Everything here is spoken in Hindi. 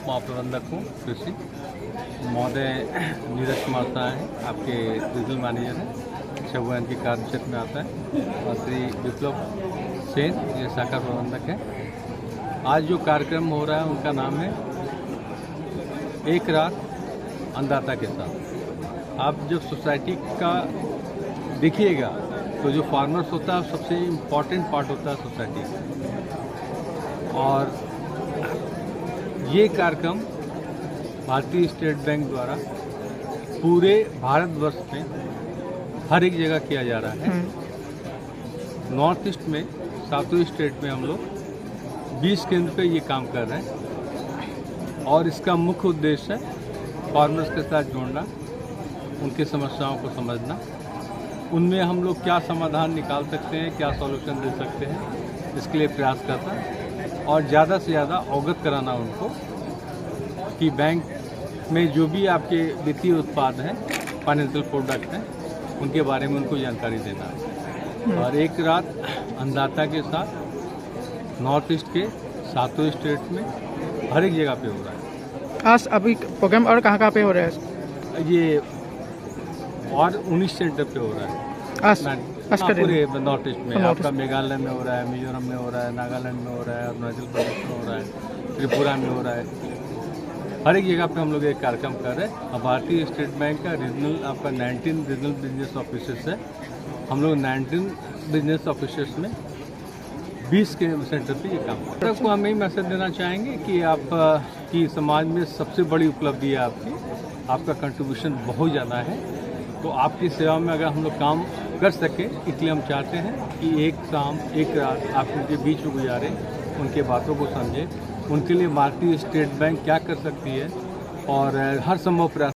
महाप्रबंधक हूँ कृषि महोदय नीरज कुमार शाह हैं, आपके रीजनल मैनेजर हैं, छबुआ इनके कार्यक्षेत्र में आता है, और श्री विप्लव सेन ये शाखा प्रबंधक है। आज जो कार्यक्रम हो रहा है उनका नाम है एक रात अन्नदाता के साथ। आप जब सोसाइटी का देखिएगा तो जो फार्मर्स होता है सबसे इम्पॉर्टेंट पार्ट होता है सोसाइटी का, और ये कार्यक्रम भारतीय स्टेट बैंक द्वारा पूरे भारतवर्ष में हर एक जगह किया जा रहा है। नॉर्थ ईस्ट में 7 स्टेट में हम लोग 20 केंद्र पे ये काम कर रहे हैं, और इसका मुख्य उद्देश्य है फार्मर्स के साथ जोड़ना, उनकी समस्याओं को समझना, उनमें हम लोग क्या समाधान निकाल सकते हैं, क्या सॉल्यूशन दे सकते हैं, इसके लिए प्रयास करता है, और ज़्यादा से ज़्यादा अवगत कराना उनको कि बैंक में जो भी आपके वित्तीय उत्पाद हैं, फाइनेंशियल प्रोडक्ट हैं, उनके बारे में उनको जानकारी देना है। और एक रात अन्नदाता के साथ नॉर्थ ईस्ट के 7 स्टेट में हर एक जगह पे हो रहा है। आज अभी प्रोग्राम और कहाँ पे हो रहा है? ये और 19 सेंटर पे हो रहा है पूरे नॉर्थ ईस्ट में। आपका मेघालय में हो रहा है, मिजोरम में हो रहा है, नागालैंड में हो रहा है, अरुणाचल प्रदेश में हो रहा है, त्रिपुरा में हो रहा है। हर एक जगह पे हम लोग एक कार्यक्रम कर रहे हैं। अब भारतीय स्टेट बैंक का रीजनल आपका 19 रीजनल बिजनेस ऑफिसर्स है। हम लोग 19 बिजनेस ऑफिसर्स में 20 के सेंटर पे ये काम करते हैं। सबको हम यही मैसेज देना चाहेंगे कि आप की समाज में सबसे बड़ी उपलब्धि है आपका कंट्रीब्यूशन बहुत ज़्यादा है, तो आपकी सेवा में अगर हम लोग काम कर सके, इसलिए हम चाहते हैं कि एक शाम एक रात आप उनके बीच में गुजारें, उनके बातों को समझें, उनके लिए भारतीय स्टेट बैंक क्या कर सकती है, और हर संभव प्रयास